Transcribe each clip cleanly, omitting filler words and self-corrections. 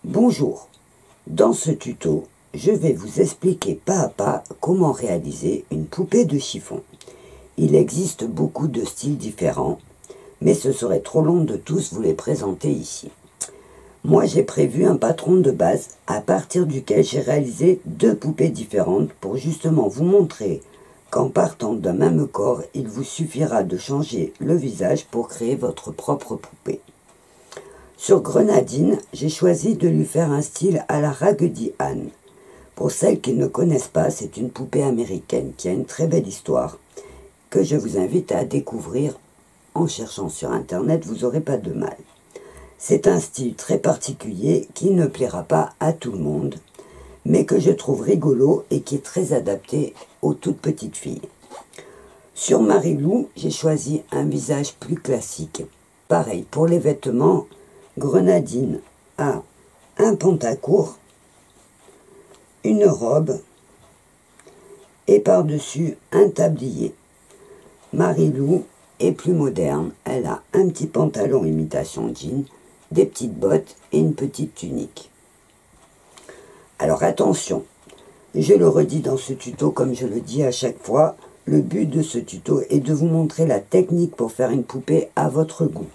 Bonjour, dans ce tuto, je vais vous expliquer pas à pas comment réaliser une poupée de chiffon. Il existe beaucoup de styles différents, mais ce serait trop long de tous vous les présenter ici. Moi j'ai prévu un patron de base à partir duquel j'ai réalisé deux poupées différentes pour justement vous montrer qu'en partant d'un même corps, il vous suffira de changer le visage pour créer votre propre poupée. Sur Grenadine, j'ai choisi de lui faire un style à la Raggedy Ann. Pour celles qui ne connaissent pas, c'est une poupée américaine qui a une très belle histoire que je vous invite à découvrir en cherchant sur internet, vous n'aurez pas de mal. C'est un style très particulier qui ne plaira pas à tout le monde, mais que je trouve rigolo et qui est très adapté aux toutes petites filles. Sur Marilou, j'ai choisi un visage plus classique. Pareil, pour les vêtements, Grenadine a un pantacourt, une robe et par-dessus un tablier. Marilou est plus moderne, elle a un petit pantalon imitation jean, des petites bottes et une petite tunique. Alors attention, je le redis dans ce tuto comme je le dis à chaque fois, le but de ce tuto est de vous montrer la technique pour faire une poupée à votre goût.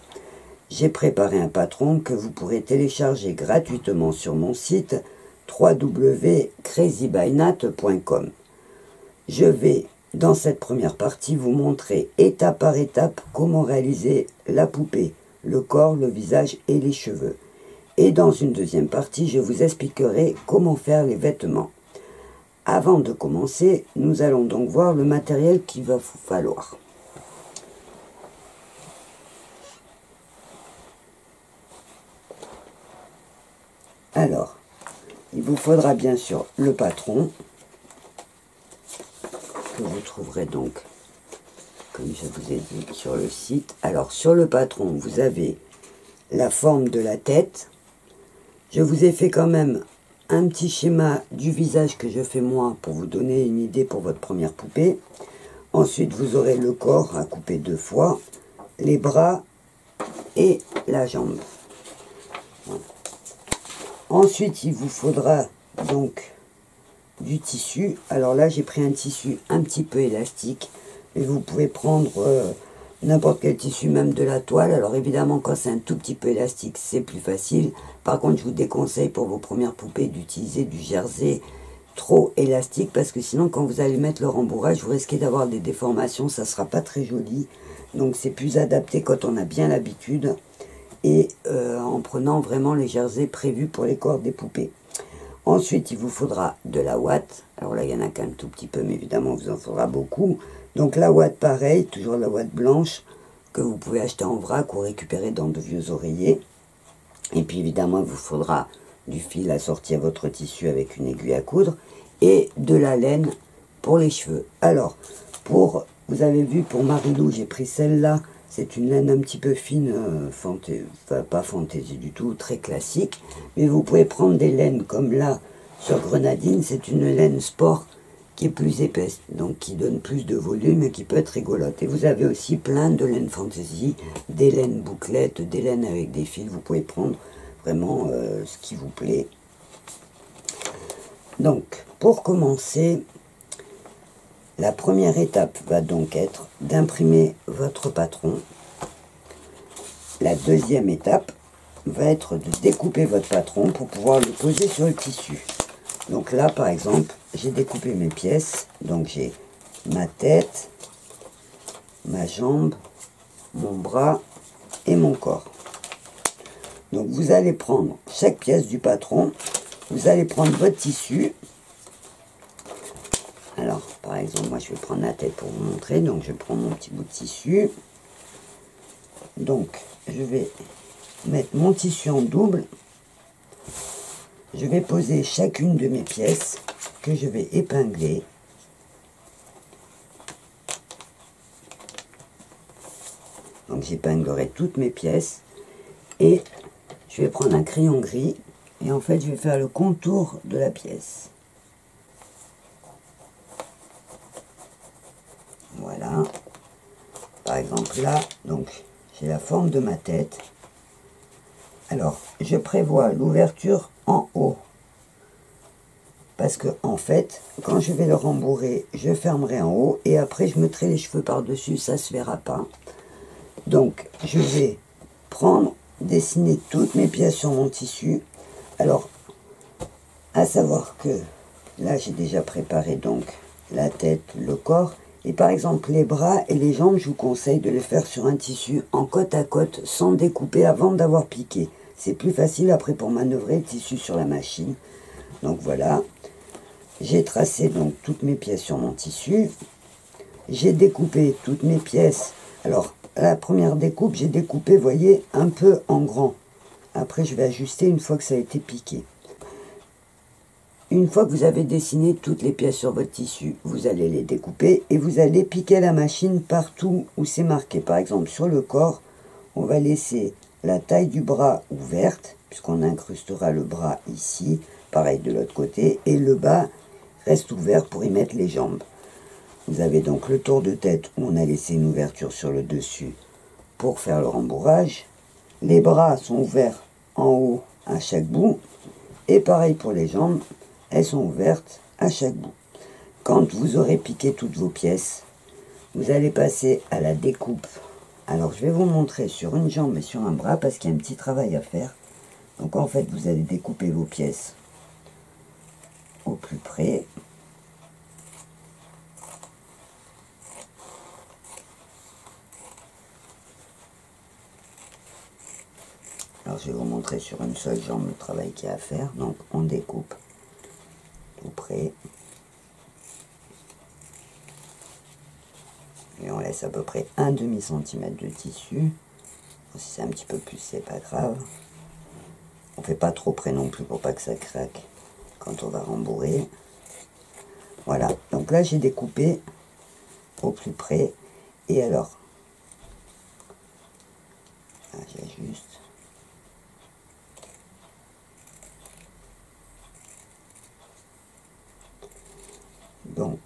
J'ai préparé un patron que vous pourrez télécharger gratuitement sur mon site www.crazybynat.com. Je vais, dans cette première partie, vous montrer étape par étape comment réaliser la poupée, le corps, le visage et les cheveux. Et dans une deuxième partie, je vous expliquerai comment faire les vêtements. Avant de commencer, nous allons donc voir le matériel qu'il va vous falloir. Alors, il vous faudra bien sûr le patron, que vous trouverez donc, comme je vous ai dit, sur le site. Alors, sur le patron, vous avez la forme de la tête. Je vous ai fait quand même un petit schéma du visage que je fais moi pour vous donner une idée pour votre première poupée. Ensuite, vous aurez le corps à couper deux fois, les bras et la jambe. Voilà. Ensuite, il vous faudra donc du tissu. Alors là, j'ai pris un tissu un petit peu élastique. Et vous pouvez prendre n'importe quel tissu, même de la toile. Alors évidemment, quand c'est un tout petit peu élastique, c'est plus facile. Par contre, je vous déconseille pour vos premières poupées d'utiliser du jersey trop élastique. Parce que sinon, quand vous allez mettre le rembourrage, vous risquez d'avoir des déformations. Ça ne sera pas très joli. Donc c'est plus adapté quand on a bien l'habitude. Et en prenant vraiment les jerseys prévus pour les corps des poupées. Ensuite, il vous faudra de la ouate. Alors là, il y en a qu'un tout petit peu, mais évidemment, vous en faudra beaucoup. Donc la ouate, pareil, toujours la ouate blanche, que vous pouvez acheter en vrac ou récupérer dans de vieux oreillers. Et puis évidemment, il vous faudra du fil assorti à votre tissu avec une aiguille à coudre. Et de la laine pour les cheveux. Alors, vous avez vu, pour Marilou, j'ai pris celle-là. C'est une laine un petit peu fine, pas fantaisie du tout, très classique. Mais vous pouvez prendre des laines comme là, sur Grenadine, c'est une laine sport qui est plus épaisse, donc qui donne plus de volume et qui peut être rigolote. Et vous avez aussi plein de laines fantaisie, des laines bouclettes, des laines avec des fils. Vous pouvez prendre vraiment ce qui vous plaît. Donc, pour commencer, la première étape va donc être d'imprimer votre patron. La deuxième étape va être de découper votre patron pour pouvoir le poser sur le tissu. Donc là, par exemple, j'ai découpé mes pièces. Donc j'ai ma tête, ma jambe, mon bras et mon corps. Donc vous allez prendre chaque pièce du patron. Vous allez prendre votre tissu. Alors, par exemple, moi, je vais prendre la tête pour vous montrer. Donc, je prends mon petit bout de tissu. Donc, je vais mettre mon tissu en double. Je vais poser chacune de mes pièces que je vais épingler. Donc, j'épinglerai toutes mes pièces. Et je vais prendre un crayon gris. Et en fait, je vais faire le contour de la pièce. Voilà, par exemple là, donc j'ai la forme de ma tête, Alors, je prévois l'ouverture en haut. Parce que, en fait, quand je vais le rembourrer, je fermerai en haut. Et après, je mettrai les cheveux par-dessus. Ça ne se verra pas. Donc, je vais prendre, dessiner toutes mes pièces sur mon tissu. Alors, à savoir que là, j'ai déjà préparé donc la tête, le corps. Et par exemple, les bras et les jambes, je vous conseille de les faire sur un tissu en côte à côte, sans découper avant d'avoir piqué. C'est plus facile après pour manœuvrer le tissu sur la machine. Donc voilà, j'ai tracé donc toutes mes pièces sur mon tissu. J'ai découpé toutes mes pièces. Alors, la première découpe, j'ai découpé, vous voyez, un peu en grand. Après, je vais ajuster une fois que ça a été piqué. Une fois que vous avez dessiné toutes les pièces sur votre tissu, vous allez les découper et vous allez piquer la machine partout où c'est marqué. Par exemple, sur le corps, on va laisser la taille du bras ouverte, puisqu'on incrustera le bras ici. Pareil de l'autre côté. Et le bas reste ouvert pour y mettre les jambes. Vous avez donc le tour de tête où on a laissé une ouverture sur le dessus pour faire le rembourrage. Les bras sont ouverts en haut à chaque bout. Et pareil pour les jambes. Elles sont ouvertes à chaque bout. Quand vous aurez piqué toutes vos pièces, vous allez passer à la découpe. Alors je vais vous montrer sur une jambe et sur un bras parce qu'il y a un petit travail à faire. Donc en fait vous allez découper vos pièces au plus près. Alors je vais vous montrer sur une seule jambe le travail qu'il y a à faire. Donc on découpe tout près. Et on laisse à peu près un demi-centimètre de tissu. Si c'est un petit peu plus, c'est pas grave. On fait pas trop près non plus pour pas que ça craque quand on va rembourrer. Voilà, donc là j'ai découpé au plus près. Et alors, là j'ajuste. Donc,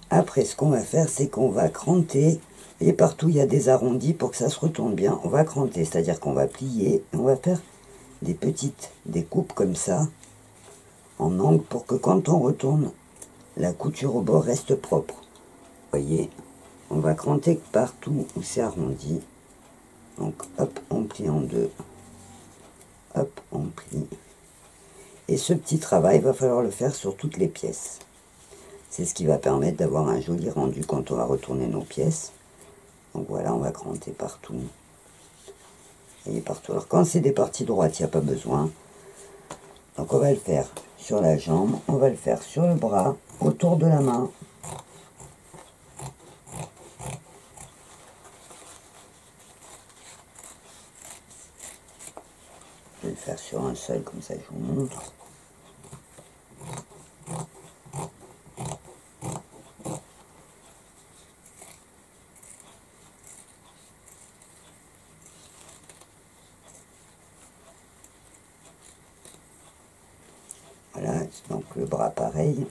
après ce qu'on va faire, c'est qu'on va cranter. Et partout il y a des arrondis pour que ça se retourne bien. On va cranter, c'est-à-dire qu'on va plier. Et on va faire des petites découpes comme ça, en angle, pour que quand on retourne, la couture au bord reste propre. Vous voyez, on va cranter partout où c'est arrondi. Donc hop, on plie en deux. Hop, on plie. Et ce petit travail, il va falloir le faire sur toutes les pièces. C'est ce qui va permettre d'avoir un joli rendu quand on va retourner nos pièces. Donc voilà, on va cranter partout. Et partout. Alors quand c'est des parties droites, il n'y a pas besoin. Donc on va le faire sur la jambe, on va le faire sur le bras, autour de la main. Je vais le faire sur un seul, comme ça je vous montre. Voilà, donc le bras pareil.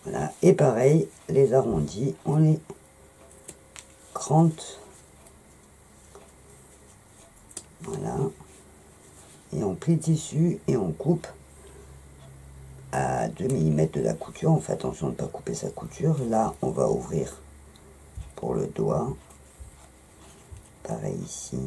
Voilà, et pareil, les arrondis, on les crante. Voilà. Et on plie le tissu et on coupe à 2 mm de la couture. On fait attention de ne pas couper sa couture. Là, on va ouvrir pour le doigt. Pareil ici.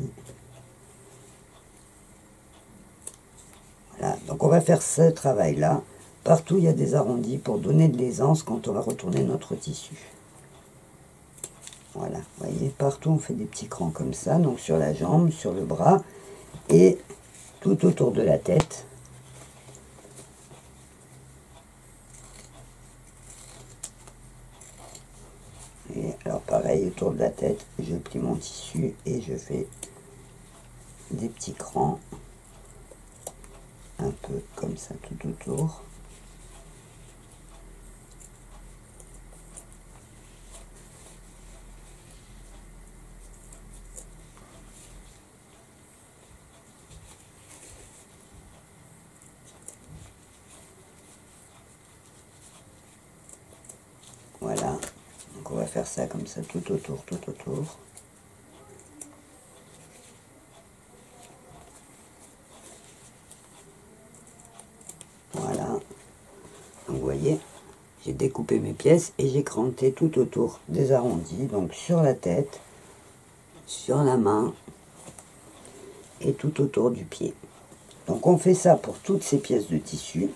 Voilà, donc on va faire ce travail-là. Partout, il y a des arrondis pour donner de l'aisance quand on va retourner notre tissu. Voilà, vous voyez, partout on fait des petits crans comme ça, donc sur la jambe, sur le bras, et tout autour de la tête. Et alors pareil, autour de la tête, je plie mon tissu et je fais des petits crans, un peu comme ça tout autour. on va faire ça comme ça, tout autour, tout autour. Voilà. Donc vous voyez, j'ai découpé mes pièces et j'ai cranté tout autour des arrondis, donc sur la tête, sur la main et tout autour du pied. Donc on fait ça pour toutes ces pièces de tissu.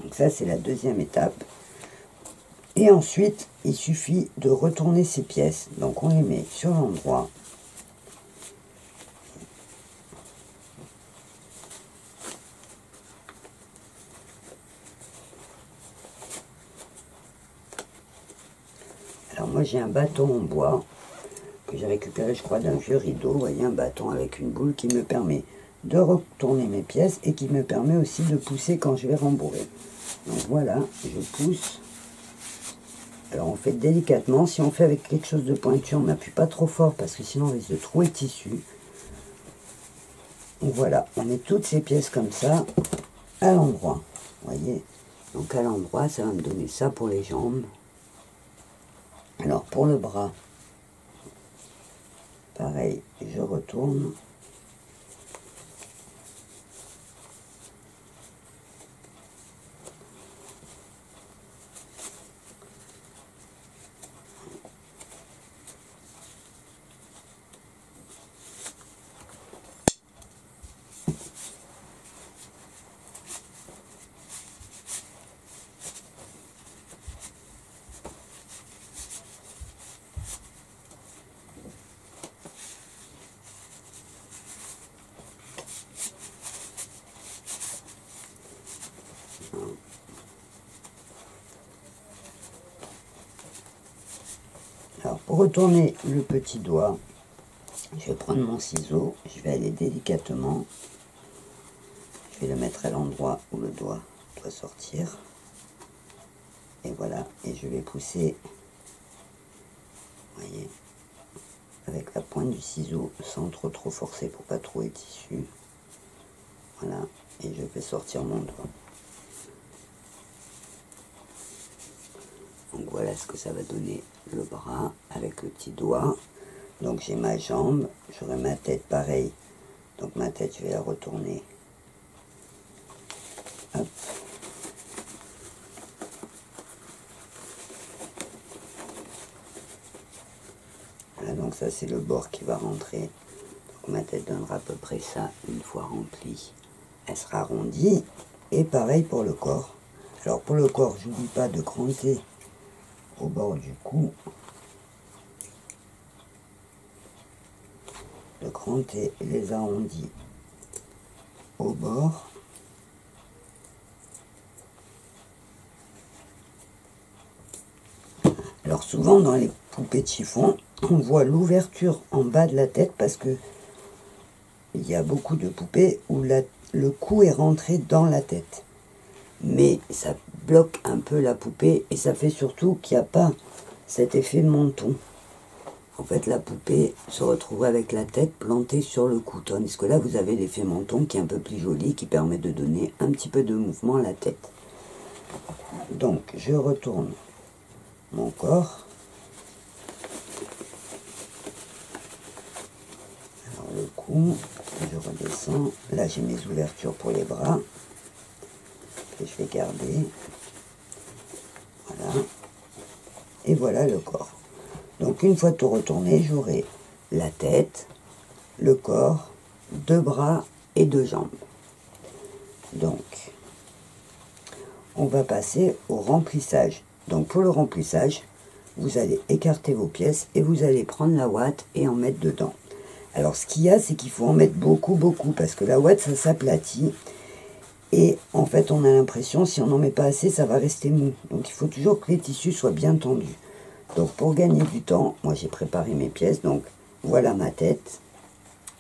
Donc ça c'est la deuxième étape. Et ensuite il suffit de retourner ces pièces. Donc on les met sur l'endroit. Alors moi j'ai un bâton en bois que j'ai récupéré je crois d'un vieux rideau. Vous voyez, un bâton avec une boule qui me permet de retourner mes pièces et qui me permet aussi de pousser quand je vais rembourrer. Donc voilà, je pousse. Alors on fait délicatement. Si on fait avec quelque chose de pointu, on n'appuie pas trop fort parce que sinon on risque de trouer le tissu. Donc voilà, on met toutes ces pièces comme ça à l'endroit. Vous voyez, donc à l'endroit, ça va me donner ça pour les jambes. Alors pour le bras, pareil, je retourne. Alors pour retourner le petit doigt, je vais prendre mon ciseau, je vais aller délicatement, je vais le mettre à l'endroit où le doigt doit sortir, et voilà, et je vais pousser, vous voyez, avec la pointe du ciseau, sans trop forcer pour pas trouer le tissu, voilà, et je fais sortir mon doigt. Donc voilà ce que ça va donner le bras avec le petit doigt. Donc j'ai ma jambe, j'aurai ma tête pareil. Donc ma tête, je vais la retourner. Hop. Voilà, donc ça c'est le bord qui va rentrer. Donc ma tête donnera à peu près ça une fois remplie. Elle sera arrondie. Et pareil pour le corps. Alors pour le corps, je n'oublie pas de cranter au bord du cou, de cranter les arrondis au bord, alors souvent dans les poupées de chiffon on voit l'ouverture en bas de la tête parce que il y a beaucoup de poupées où le cou est rentré dans la tête, mais ça bloque un peu la poupée et ça fait surtout qu'il n'y a pas cet effet menton. En fait, la poupée se retrouve avec la tête plantée sur le cou, tandis que là, vous avez l'effet menton qui est un peu plus joli, qui permet de donner un petit peu de mouvement à la tête. Donc, je retourne mon corps. Alors, le cou, je redescends. Là, j'ai mes ouvertures pour les bras, que je vais garder. Voilà. Et voilà le corps. Donc une fois tout retourné, j'aurai la tête, le corps, 2 bras et 2 jambes. Donc, on va passer au remplissage. Donc pour le remplissage, vous allez écarter vos pièces et vous allez prendre la ouate et en mettre dedans. Alors ce qu'il y a, c'est qu'il faut en mettre beaucoup, parce que la ouate, ça s'aplatit. Et en fait, on a l'impression, si on n'en met pas assez, ça va rester mou. Donc il faut toujours que les tissus soient bien tendus. Donc pour gagner du temps, moi j'ai préparé mes pièces. Donc voilà ma tête.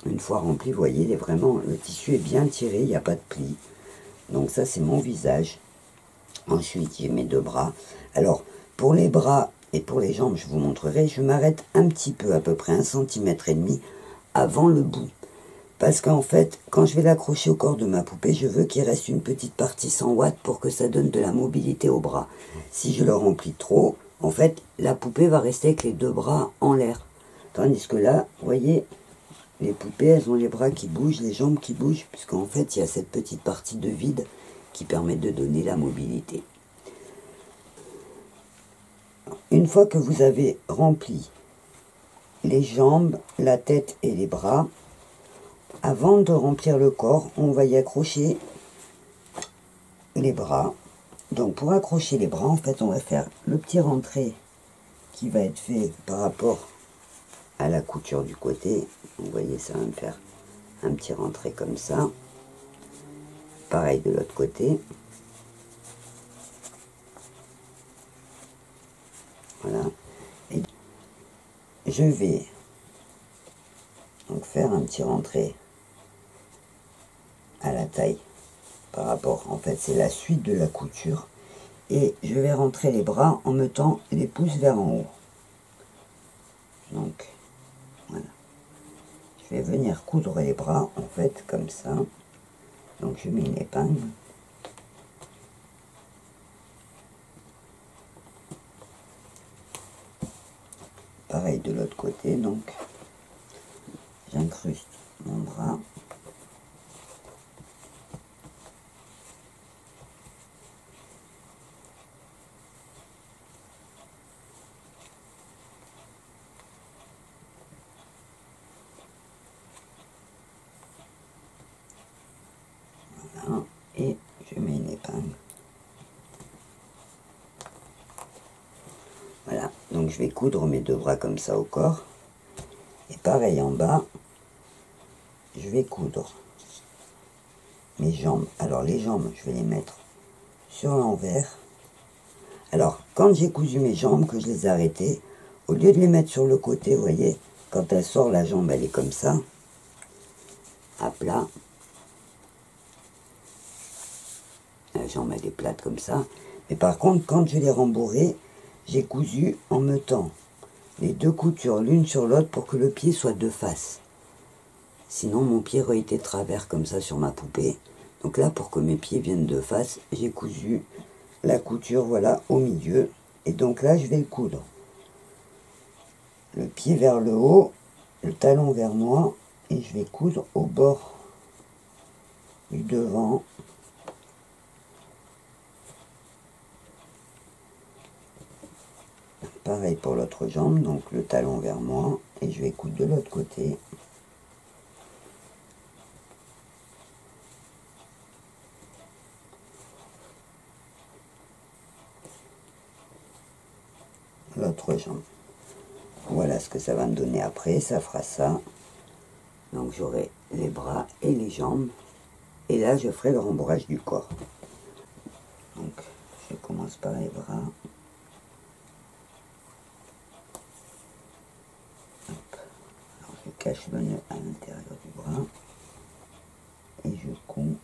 Une fois remplie, vous voyez, le tissu est bien tiré, il n'y a pas de plis. Donc ça c'est mon visage. Ensuite j'ai mes 2 bras. Alors pour les bras et pour les jambes, je vous montrerai, je m'arrête un petit peu, à peu près 1,5 cm avant le bout. Parce qu'en fait, quand je vais l'accrocher au corps de ma poupée, je veux qu'il reste une petite partie 100 watts pour que ça donne de la mobilité au bras. Si je le remplis trop, en fait, la poupée va rester avec les deux bras en l'air. Tandis que là, vous voyez, les poupées, elles ont les bras qui bougent, les jambes qui bougent, puisqu'en fait, il y a cette petite partie de vide qui permet de donner la mobilité. Une fois que vous avez rempli les jambes, la tête et les bras, avant de remplir le corps, on va y accrocher les bras. Donc pour accrocher les bras, en fait, on va faire le petit rentré qui va être fait par rapport à la couture du côté. Vous voyez, ça va me faire un petit rentré comme ça. Pareil de l'autre côté. Voilà. Et je vais donc faire un petit rentré à la taille par rapport, en fait, c'est la suite de la couture. Et je vais rentrer les bras en mettant les pouces vers en haut. Donc, voilà. Je vais venir coudre les bras, en fait, comme ça. Donc, je mets une épingle. Pareil de l'autre côté, donc, j'incruste mon bras. Voilà, et je mets une épingle. Voilà, donc je vais coudre mes deux bras comme ça au corps. Et pareil en bas, je vais coudre mes jambes. Alors les jambes, je vais les mettre sur l'envers. Alors, quand j'ai cousu mes jambes, que je les ai arrêtées, au lieu de les mettre sur le côté, vous voyez, quand elle sort, la jambe, elle est comme ça, à plat. La jambe, elle est plate comme ça. Mais par contre, quand je l'ai rembourrée, j'ai cousu en mettant les deux coutures l'une sur l'autre pour que le pied soit de face. Sinon, mon pied aurait été de travers comme ça sur ma poupée. Donc là, pour que mes pieds viennent de face, j'ai cousu la couture, voilà, au milieu. Et donc là, je vais le coudre. Le pied vers le haut, le talon vers moi, et je vais coudre au bord du devant. Pareil pour l'autre jambe, donc le talon vers moi, et je vais coudre de l'autre côté. L'autre jambe. Voilà ce que ça va me donner après, ça fera ça. Donc j'aurai les bras et les jambes. Et là, je ferai le rembourrage du corps. Donc, je commence par les bras. Hop. Alors, je cache le nœud à l'intérieur du bras. Et je couds.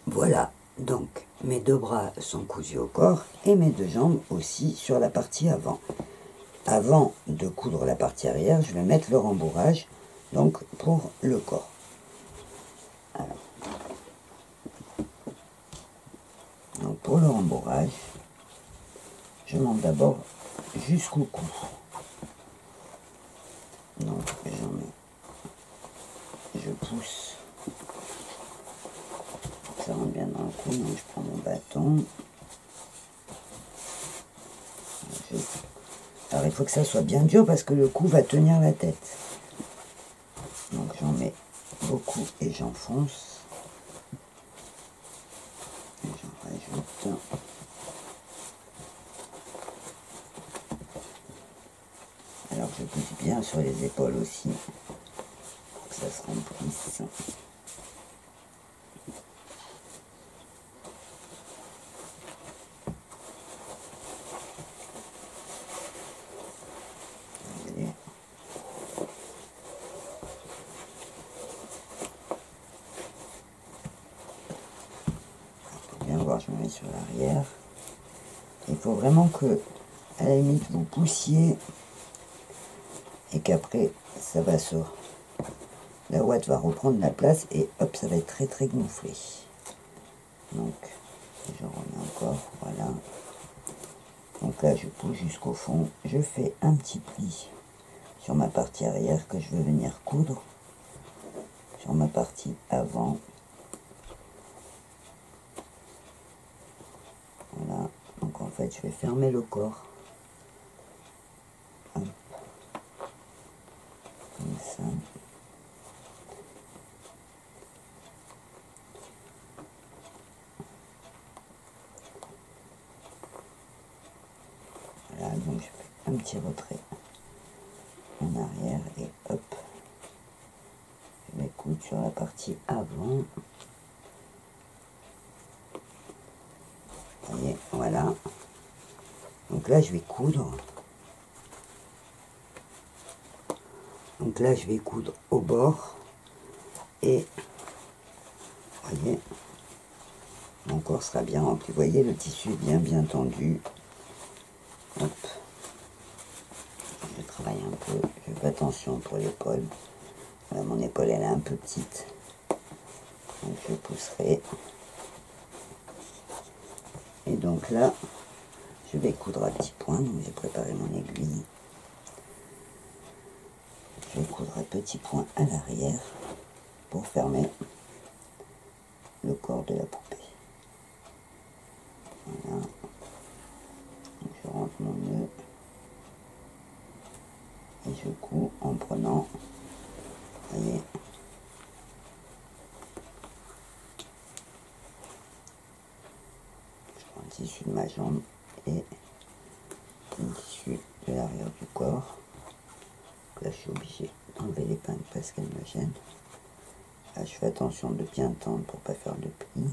Voilà, donc mes deux bras sont cousus au corps et mes deux jambes aussi sur la partie avant. Avant de coudre la partie arrière, je vais mettre le rembourrage donc pour le corps. Alors, donc pour le rembourrage, je monte d'abord jusqu'au cou. Donc je pousse. Ça rentre bien dans le cou, donc je prends mon bâton. Alors il faut que ça soit bien dur parce que le cou va tenir la tête. Donc j'en mets beaucoup et j'enfonce. Et j'en rajoute. Alors je pousse bien sur les épaules aussi pour que ça se remplisse. Bien voir, je me mets sur l'arrière. Il faut vraiment que, à la limite, vous poussiez et qu'après, ça va se... La ouate va reprendre la place et hop, ça va être très très gonflé. Donc, je remets encore, voilà. Donc là, je pousse jusqu'au fond. Je fais un petit pli sur ma partie arrière que je vais venir coudre sur ma partie avant. Voilà. Donc en fait, je vais fermer le corps. Hop. Comme ça. Voilà, donc je fais un petit retrait en arrière et hop, je vais coudre sur la partie avant. Vous voyez, voilà. Donc là, je vais coudre. Donc là, je vais coudre au bord et vous voyez, mon corps sera bien rempli. Vous voyez, le tissu est bien tendu. Hop. Je travaille un peu, je fais attention pour l'épaule. Voilà, mon épaule elle est un peu petite, donc je pousserai. Et donc là, je vais coudre à petits points. Donc j'ai préparé mon aiguille. Je vais coudre à petits points à l'arrière pour fermer le corps de la poupée. Voilà. Donc je rentre mon nœud et je couds en prenant, vous voyez, je prends le tissu de ma jambe et le tissu de l'arrière du corps. Là je suis obligée d'enlever l'épingle parce qu'elle me gêne. Là je fais attention de bien tendre pour pas faire de plis.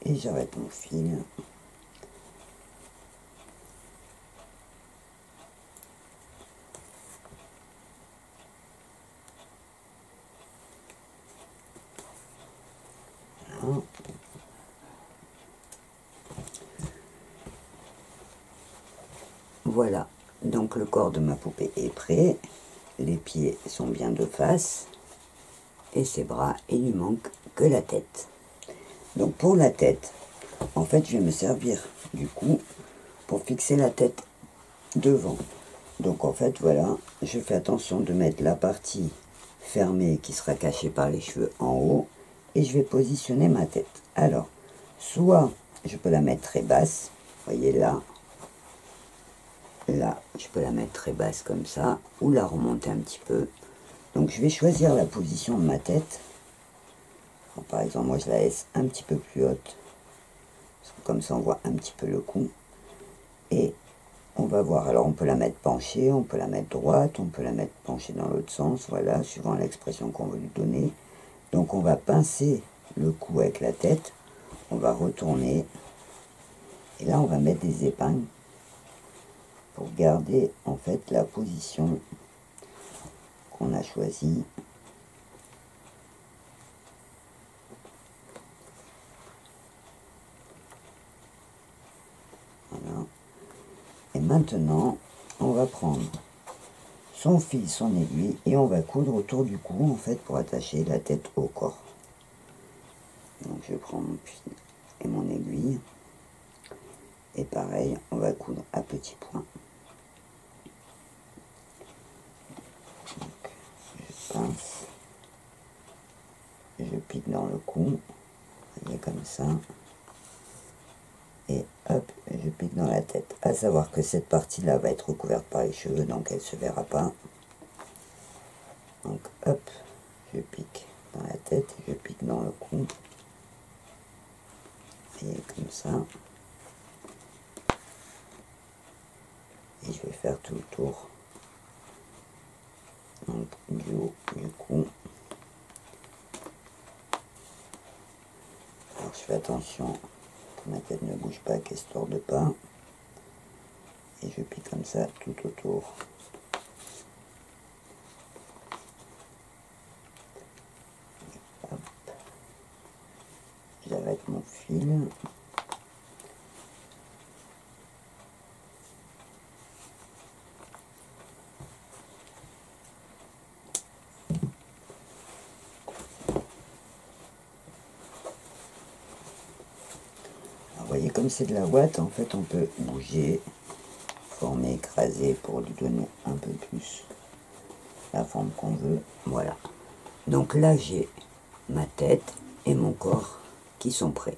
Et j'arrête mon fil. Voilà. Voilà, donc le corps de ma poupée est prêt. Les pieds sont bien de face. Et ses bras, il lui manque que la tête. Donc pour la tête, en fait, je vais me servir du cou pour fixer la tête devant. Donc en fait, voilà, je fais attention de mettre la partie fermée qui sera cachée par les cheveux en haut. Et je vais positionner ma tête. Alors, soit je peux la mettre très basse, vous voyez là, là, je peux la mettre très basse comme ça, ou la remonter un petit peu. Donc je vais choisir la position de ma tête. Alors, par exemple, moi je la laisse un petit peu plus haute, parce que comme ça on voit un petit peu le cou. Et on va voir, alors on peut la mettre penchée, on peut la mettre droite, on peut la mettre penchée dans l'autre sens, voilà, suivant l'expression qu'on veut lui donner. Donc on va pincer le cou avec la tête, on va retourner, et là on va mettre des épingles pour garder en fait la position qu'on a choisie. Voilà. Et maintenant, on va prendre son fil, son aiguille, et on va coudre autour du cou, en fait, pour attacher la tête au corps. Donc je prends mon fil et mon aiguille, et pareil, on va coudre à petits points. Donc, je pince, je pique dans le cou, vous voyez, comme ça, et hop, je pique dans la tête. À savoir que cette partie-là va être recouverte par les cheveux, donc elle ne se verra pas. Donc hop, je pique dans la tête, je pique dans le cou, et comme ça. Et je vais faire tout le tour, donc du haut du cou. Alors je fais attention que ma tête ne bouge pas, qu'elle se torde pas. Et je pique comme ça tout autour mon fil. Vous voyez, comme c'est de la ouate, en fait, on peut bouger, former, écraser pour lui donner un peu plus la forme qu'on veut. Voilà. Donc là, j'ai ma tête et mon corps qui sont prêts.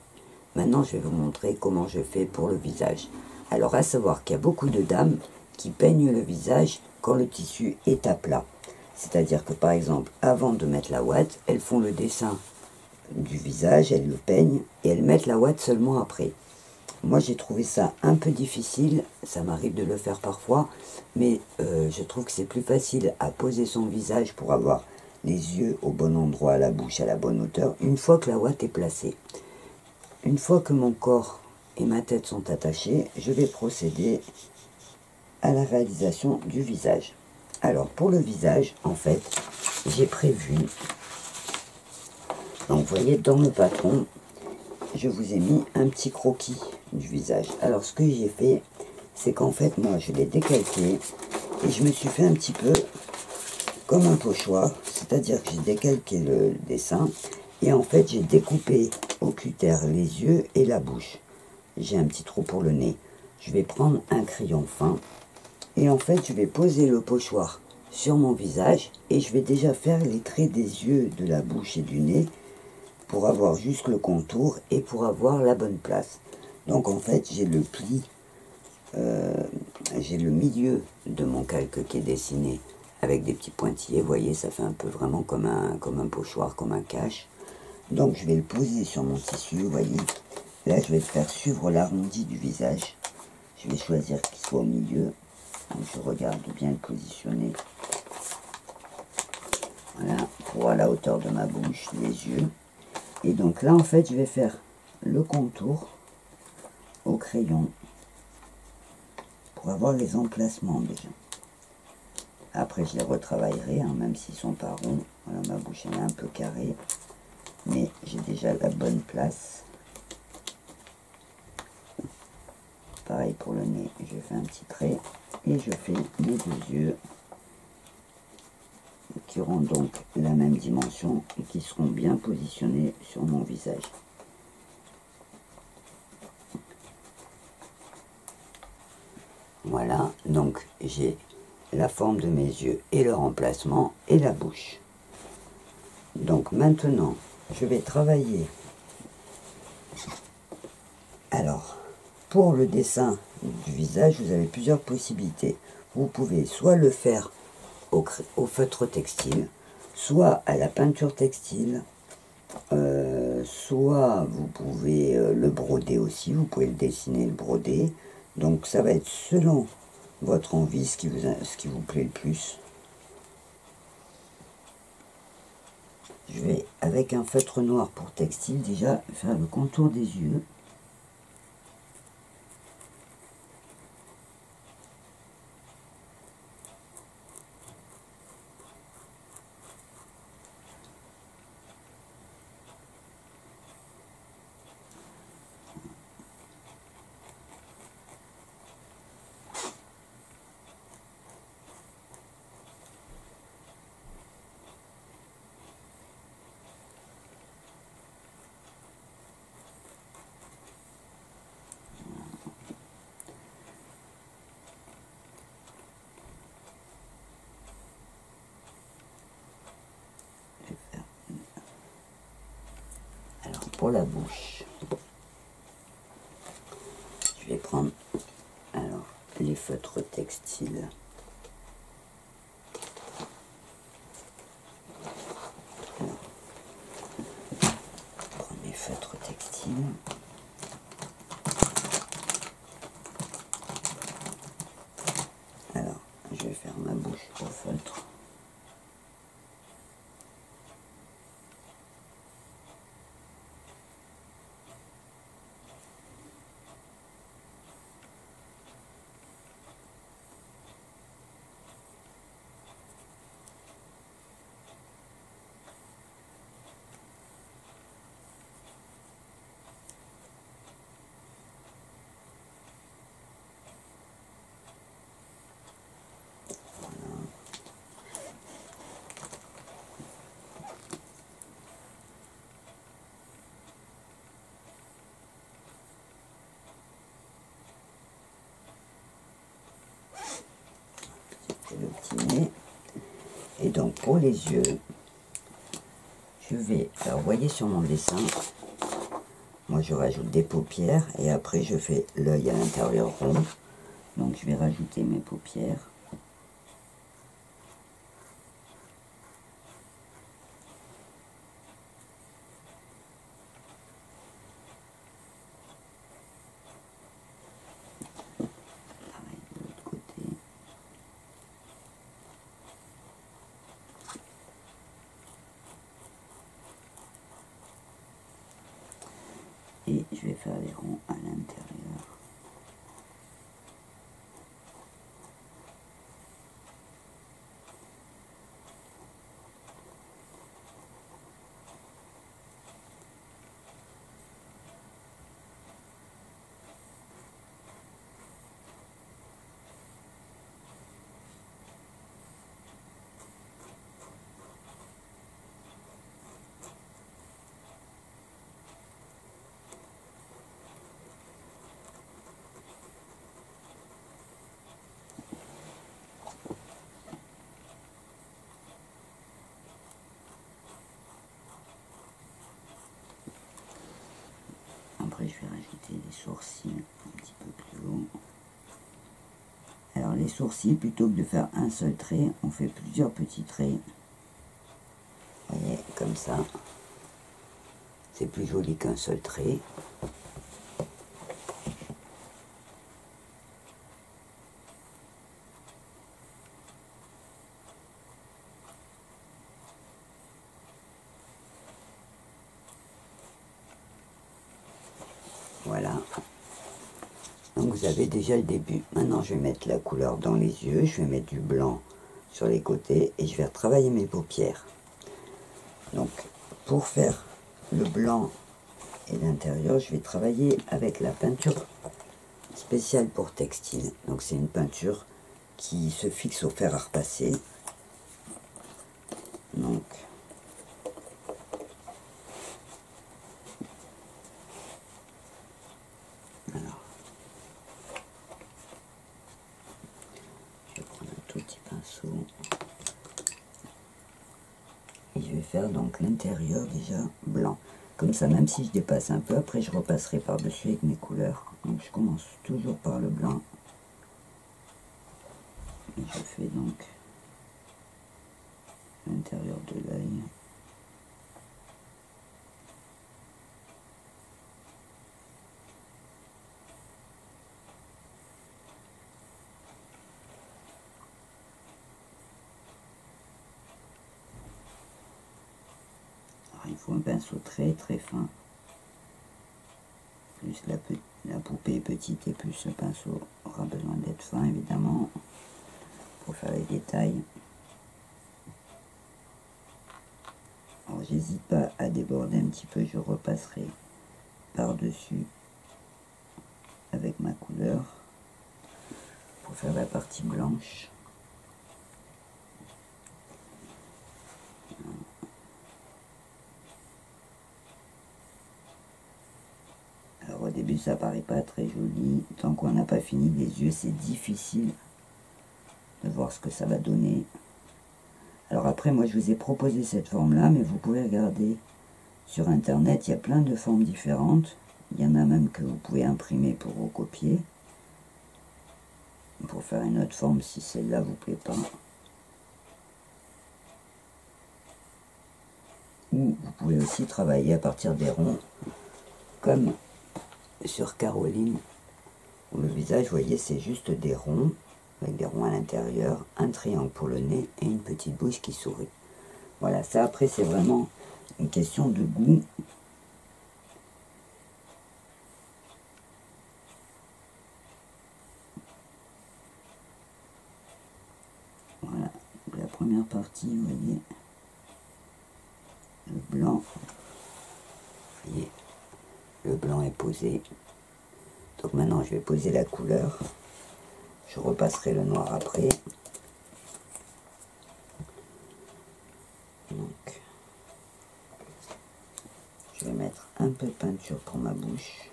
Maintenant, je vais vous montrer comment je fais pour le visage. Alors, à savoir qu'il y a beaucoup de dames qui peignent le visage quand le tissu est à plat. C'est-à-dire que, par exemple, avant de mettre la ouate, elles font le dessin du visage, elles le peignent et elles mettent la ouate seulement après. Moi, j'ai trouvé ça un peu difficile, ça m'arrive de le faire parfois, mais je trouve que c'est plus facile à poser son visage pour avoir les yeux au bon endroit, la bouche à la bonne hauteur, une fois que la ouate est placée. Une fois que mon corps et ma tête sont attachés, je vais procéder à la réalisation du visage. Alors, pour le visage, en fait, j'ai prévu, donc vous voyez, dans le patron, je vous ai mis un petit croquis du visage. Alors, ce que j'ai fait, c'est qu'en fait, moi, je l'ai décalqué et je me suis fait un petit peu comme un pochoir, c'est-à-dire que j'ai décalqué le dessin et en fait, j'ai découpé au cutter les yeux et la bouche. J'ai un petit trou pour le nez. Je vais prendre un crayon fin et en fait, je vais poser le pochoir sur mon visage et je vais déjà faire les traits des yeux, de la bouche et du nez pour avoir juste le contour et pour avoir la bonne place. Donc en fait, j'ai le pli, j'ai le milieu de mon calque qui est dessiné avec des petits pointillés. Vous voyez, ça fait un peu vraiment comme un pochoir, comme un cache. Donc je vais le poser sur mon tissu, vous voyez. Là, je vais faire suivre l'arrondi du visage. Je vais choisir qu'il soit au milieu. Donc, je regarde bien le positionner. Voilà, pour voir la hauteur de ma bouche, les yeux. Et donc là, en fait, je vais faire le contour au crayon pour avoir les emplacements déjà. Après, je les retravaillerai, hein, même s'ils sont pas ronds. Voilà, ma bouche elle est un peu carrée, mais j'ai déjà la bonne place. Pareil pour le nez, je fais un petit trait et je fais les deux yeux qui auront donc la même dimension et qui seront bien positionnés sur mon visage. Voilà, donc j'ai la forme de mes yeux et leur emplacement et la bouche. Donc maintenant, je vais travailler. Alors, pour le dessin du visage, vous avez plusieurs possibilités. Vous pouvez soit le faire au feutre textile, soit à la peinture textile, soit vous pouvez le broder aussi, vous pouvez le dessiner, le broder. Donc ça va être selon votre envie, ce qui vous plaît le plus. Je vais, avec un feutre noir pour textile, déjà faire le contour des yeux. Alors pour la bouche, je vais prendre alors les feutres textiles. Alors, prendre mes feutres textiles. Alors, je vais faire ma bouche au feutre. destinée. Et donc pour les yeux, je vais, alors vous voyez sur mon dessin, moi je rajoute des paupières et après je fais l'œil à l'intérieur rond. Donc je vais rajouter mes paupières. Pareil de l'autre côté. Et je vais faire les ronds à l'intérieur. Après, je vais rajouter les sourcils un petit peu plus haut. Alors, les sourcils, plutôt que de faire un seul trait, on fait plusieurs petits traits. Vous voyez, comme ça. C'est plus joli qu'un seul trait. Voilà. Donc vous avez déjà le début. Maintenant je vais mettre la couleur dans les yeux, je vais mettre du blanc sur les côtés et je vais retravailler mes paupières. Donc pour faire le blanc et l'intérieur, je vais travailler avec la peinture spéciale pour textile. Donc c'est une peinture qui se fixe au fer à repasser. Donc alors je vais prendre un tout petit pinceau et je vais faire donc l'intérieur déjà blanc. Comme ça, même si je dépasse un peu, après je repasserai par-dessus avec mes couleurs. Donc je commence toujours par le blanc. Et je fais donc l'intérieur de l'œil. Alors il faut un pinceau très très fin. Plus la poupée est petite et plus le pinceau aura besoin d'être fin évidemment pour faire les détails. Alors j'hésite pas à déborder un petit peu, je repasserai par-dessus avec ma couleur pour faire la partie blanche. Alors au début ça paraît pas très joli, tant qu'on n'a pas fini les yeux c'est difficile de voir ce que ça va donner. Alors après moi je vous ai proposé cette forme là, mais vous pouvez regarder sur internet, il y a plein de formes différentes. Il y en a même que vous pouvez imprimer pour recopier, pour faire une autre forme si celle-là vous plaît pas. Ou vous pouvez aussi travailler à partir des ronds, comme sur Caroline, où le visage, vous voyez, c'est juste des ronds, avec des ronds à l'intérieur, un triangle pour le nez et une petite bouche qui sourit. Voilà, ça après c'est vraiment une question de goût. Voilà, la première partie, vous voyez, le blanc, vous voyez, le blanc est posé. Donc maintenant je vais poser la couleur, je repasserai le noir après. Donc je vais mettre un peu de peinture pour ma bouche.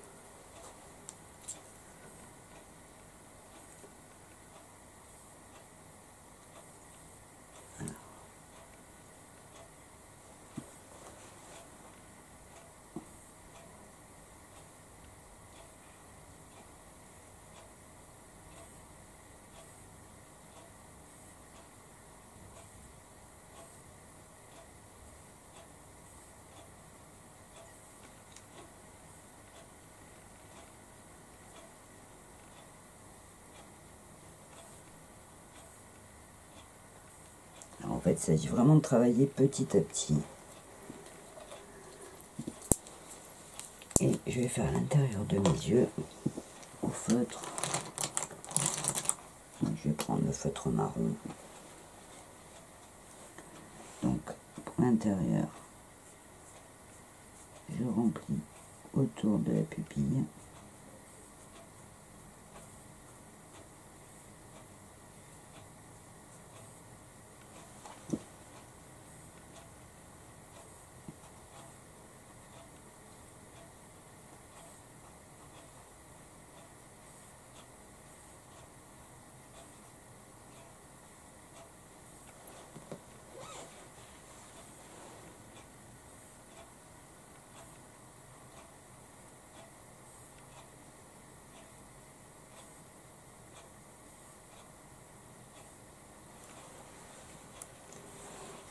En fait, il s'agit vraiment de travailler petit à petit. Et je vais faire l'intérieur de mes yeux au feutre. Donc, je vais prendre le feutre marron. Donc, pour l'intérieur, je remplis autour de la pupille.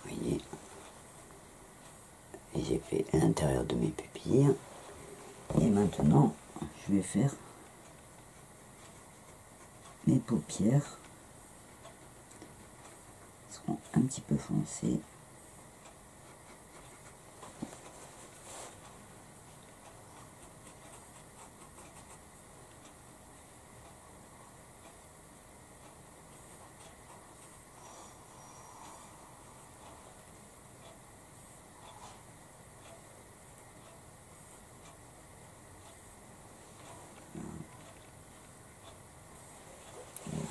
Voyez, j'ai fait l'intérieur de mes pupilles et maintenant je vais faire mes paupières. Elles seront un petit peu foncées.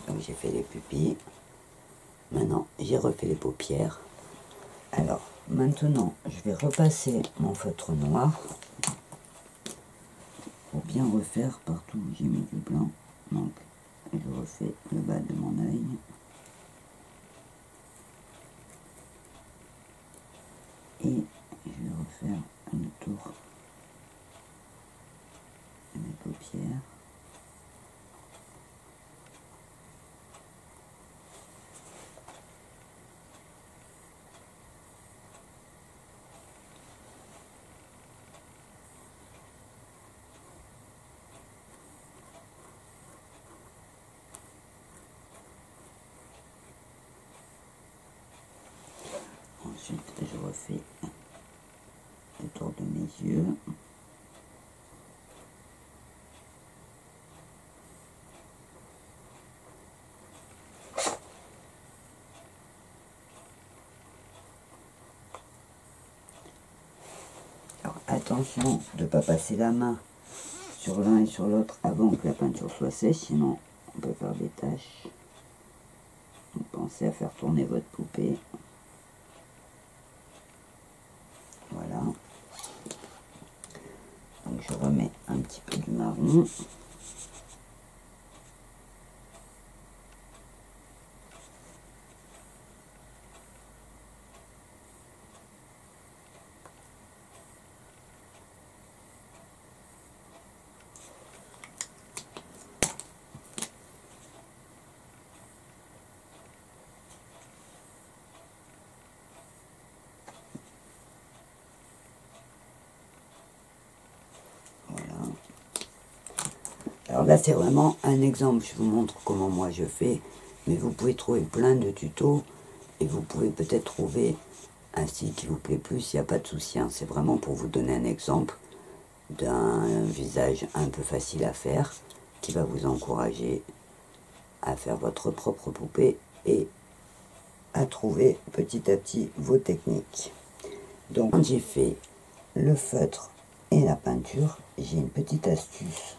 Donc j'ai fait les pupilles. Maintenant j'ai refait les paupières. Alors maintenant je vais repasser mon feutre noir pour bien refaire partout où j'ai mis du blanc. Donc je refais le bas de mon œil. Et je vais refaire le tour de mes paupières. Ensuite, je refais le tour de mes yeux. Alors, attention de ne pas passer la main sur l'un et sur l'autre avant que la peinture soit sèche, sinon on peut faire des taches. Donc, pensez à faire tourner votre poupée. Voilà. Donc je remets un petit peu du marron. Alors là, c'est vraiment un exemple. Je vous montre comment moi je fais. Mais vous pouvez trouver plein de tutos. Et vous pouvez peut-être trouver un style qui vous plaît plus. Il n'y a pas de souci. Hein. C'est vraiment pour vous donner un exemple d'un visage un peu facile à faire. Qui va vous encourager à faire votre propre poupée. Et à trouver petit à petit vos techniques. Donc, quand j'ai fait le feutre et la peinture, j'ai une petite astuce.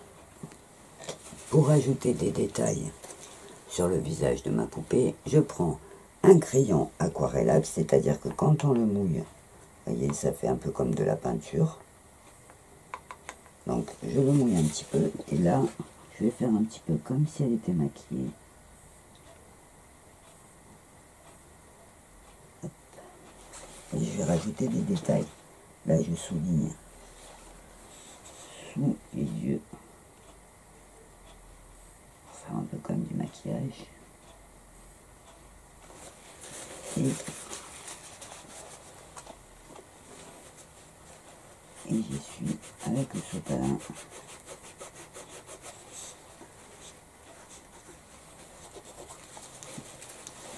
Pour ajouter des détails sur le visage de ma poupée, je prends un crayon aquarellable, c'est-à-dire que quand on le mouille, vous voyez, ça fait un peu comme de la peinture. Donc je le mouille un petit peu, et là, je vais faire un petit peu comme si elle était maquillée. Hop. Et je vais rajouter des détails. Là, je souligne sous les yeux. Un peu comme du maquillage. Et j'y suis avec le sopalin.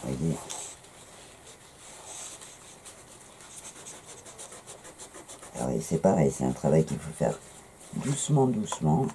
Voyez, Et c'est pareil, c'est un travail qu'il faut faire doucement, doucement.